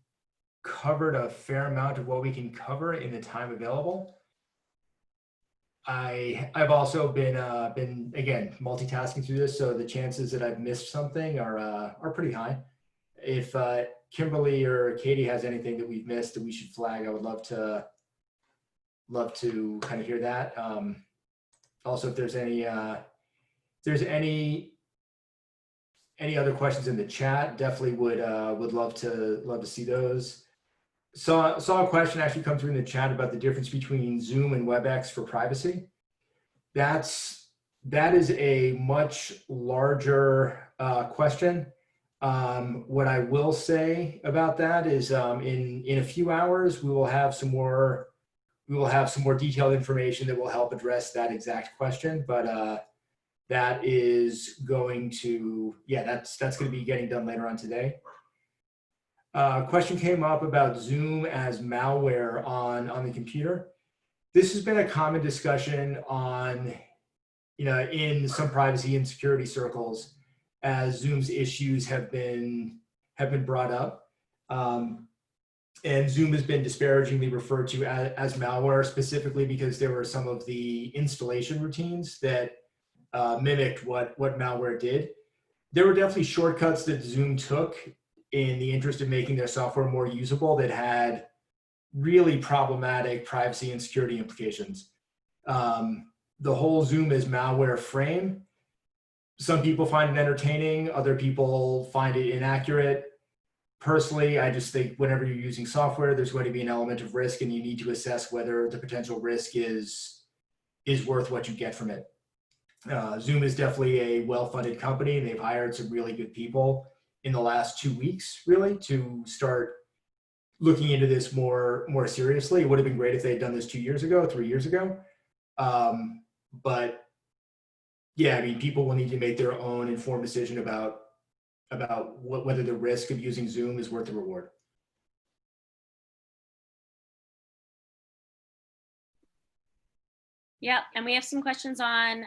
covered a fair amount of what we can cover in the time available. I've also been again multitasking through this, so the chances that I've missed something are pretty high. If Kimberly or Katie has anything that we've missed that we should flag, I would love to kind of hear that. Also, if there's any other questions in the chat, definitely would love to see those. Saw a question actually come through in the chat about the difference between Zoom and Webex for privacy. That is a much larger question. What I will say about that is in a few hours we will have some more detailed information that will help address that exact question. But that is going to, that's going to be getting done later on today. Question came up about Zoom as malware on the computer. This has been a common discussion on, in some privacy and security circles as Zoom's issues have been brought up. And Zoom has been disparagingly referred to as malware, specifically because there were some of the installation routines that mimicked what malware did. There were definitely shortcuts that Zoom took in the interest of making their software more usable that had really problematic privacy and security implications. The whole Zoom as malware frame, some people find it entertaining, other people find it inaccurate. Personally, I just think whenever you're using software, there's going to be an element of risk, and you need to assess whether the potential risk is worth what you get from it. Zoom is definitely a well-funded company. They've hired some really good people in the last 2 weeks, really, to start looking into this more seriously. It would have been great if they had done this 2 years ago, 3 years ago. But yeah, I mean, people will need to make their own informed decision about whether the risk of using Zoom is worth the reward. Yeah, and we have some questions on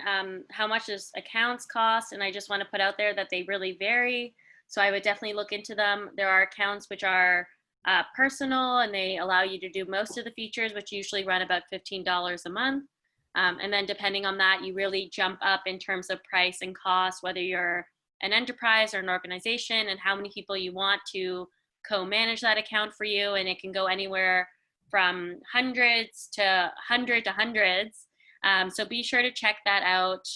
how much does accounts cost, and I just want to put out there that they really vary. So I would definitely look into them. There are accounts which are personal, and they allow you to do most of the features, which usually run about $15 a month. And then depending on that, you really jump up in terms of price and cost, whether you're an enterprise or an organization, and how many people you want to co-manage that account for you. And it can go anywhere from hundreds to hundreds. So be sure to check that out.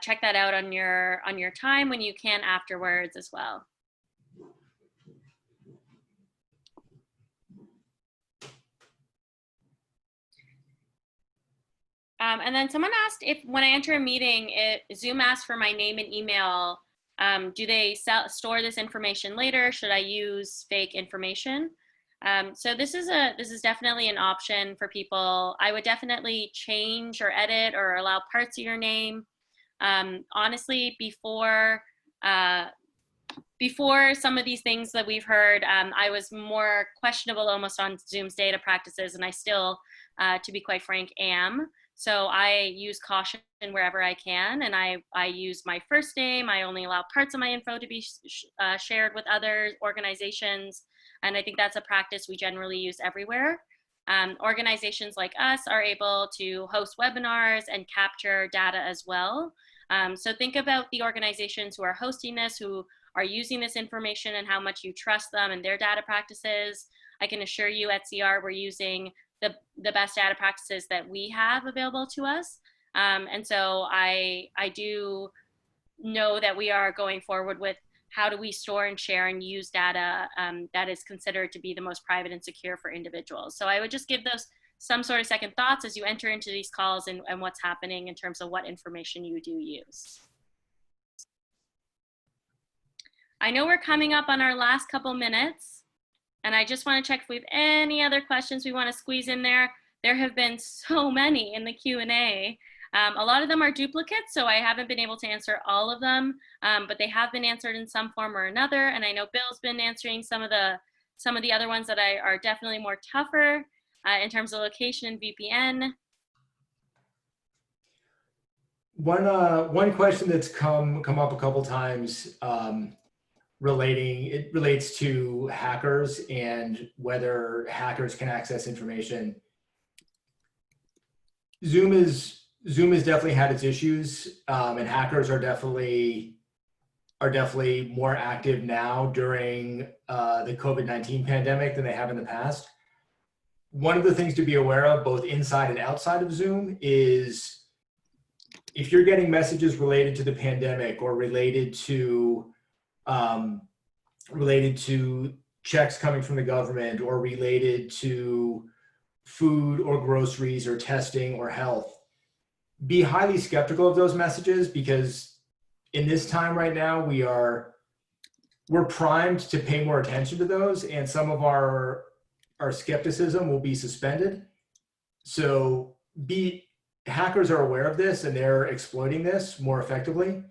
Check that out on your time when you can afterwards as well. And then someone asked if when I enter a meeting, Zoom asks for my name and email. Do they store this information later? Should I use fake information? So this is definitely an option for people. I would definitely change or edit or allow parts of your name. Honestly, before some of these things that we've heard, I was more questionable almost on Zoom's data practices, and I still, to be quite frank, am. So I use caution wherever I can, and I use my first name. I only allow parts of my info to be shared with other organizations, and I think that's a practice we generally use everywhere. Organizations like us are able to host webinars and capture data as well. So think about the organizations who are hosting this, who are using this information, and how much you trust them and their data practices. I can assure you at CR we're using the best data practices that we have available to us. And so I do know that we are going forward with how do we store and share and use data that is considered to be the most private and secure for individuals. So I would just give those some sort of second thoughts as you enter into these calls and what's happening in terms of what information you do use. I know we're coming up on our last couple minutes, and I just want to check if we have any other questions we want to squeeze in there. There have been so many in the Q&A. A lot of them are duplicates, so I haven't been able to answer all of them, but they have been answered in some form or another. And I know Bill's been answering some of the other ones that are definitely more tougher in terms of location and VPN. One question that's come up a couple times relates to hackers and whether hackers can access information. Zoom has definitely had its issues, and hackers are definitely more active now during the COVID-19 pandemic than they have in the past. One of the things to be aware of, both inside and outside of Zoom, is if you're getting messages related to the pandemic or related to checks coming from the government or related to food or groceries or testing or health, be highly skeptical of those messages, because in this time right now, we're primed to pay more attention to those, and some of our skepticism will be suspended. So hackers are aware of this and they're exploiting this more effectively.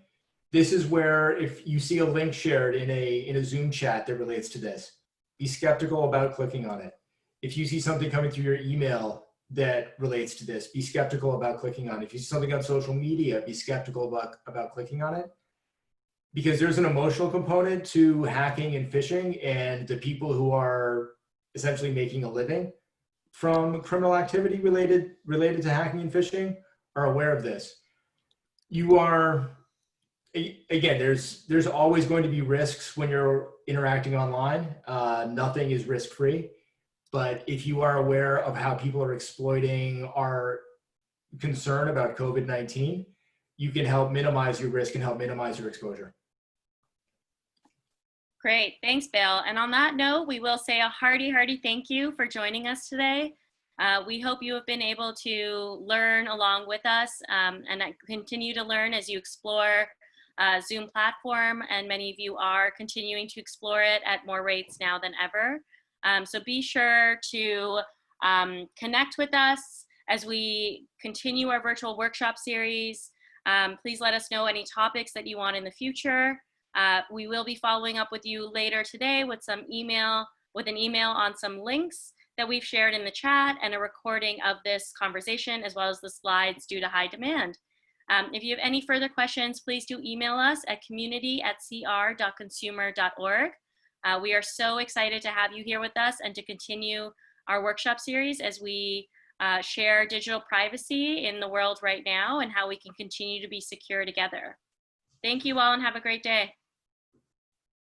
This is where if you see a link shared in a Zoom chat that relates to this, be skeptical about clicking on it. If you see something coming through your email that relates to this, be skeptical about clicking on it. If you see something on social media, be skeptical about clicking on it. Because there's an emotional component to hacking and phishing, and the people who are essentially making a living from criminal activity related to hacking and phishing are aware of this. Again, there's always going to be risks when you're interacting online. Nothing is risk-free. But if you are aware of how people are exploiting our concern about COVID-19, you can help minimize your risk and help minimize your exposure. Great, thanks, Bill. And on that note, we will say a hearty thank you for joining us today. We hope you have been able to learn along with us and continue to learn as you explore Zoom platform, and many of you are continuing to explore it at more rates now than ever. So be sure to connect with us as we continue our virtual workshop series. Please let us know any topics that you want in the future. We will be following up with you later today with an email on some links that we've shared in the chat and a recording of this conversation, as well as the slides due to high demand. If you have any further questions, please do email us at community@cr.consumer.org. We are so excited to have you here with us and to continue our workshop series as we share digital privacy in the world right now and how we can continue to be secure together. Thank you all and have a great day.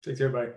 Thanks, everybody.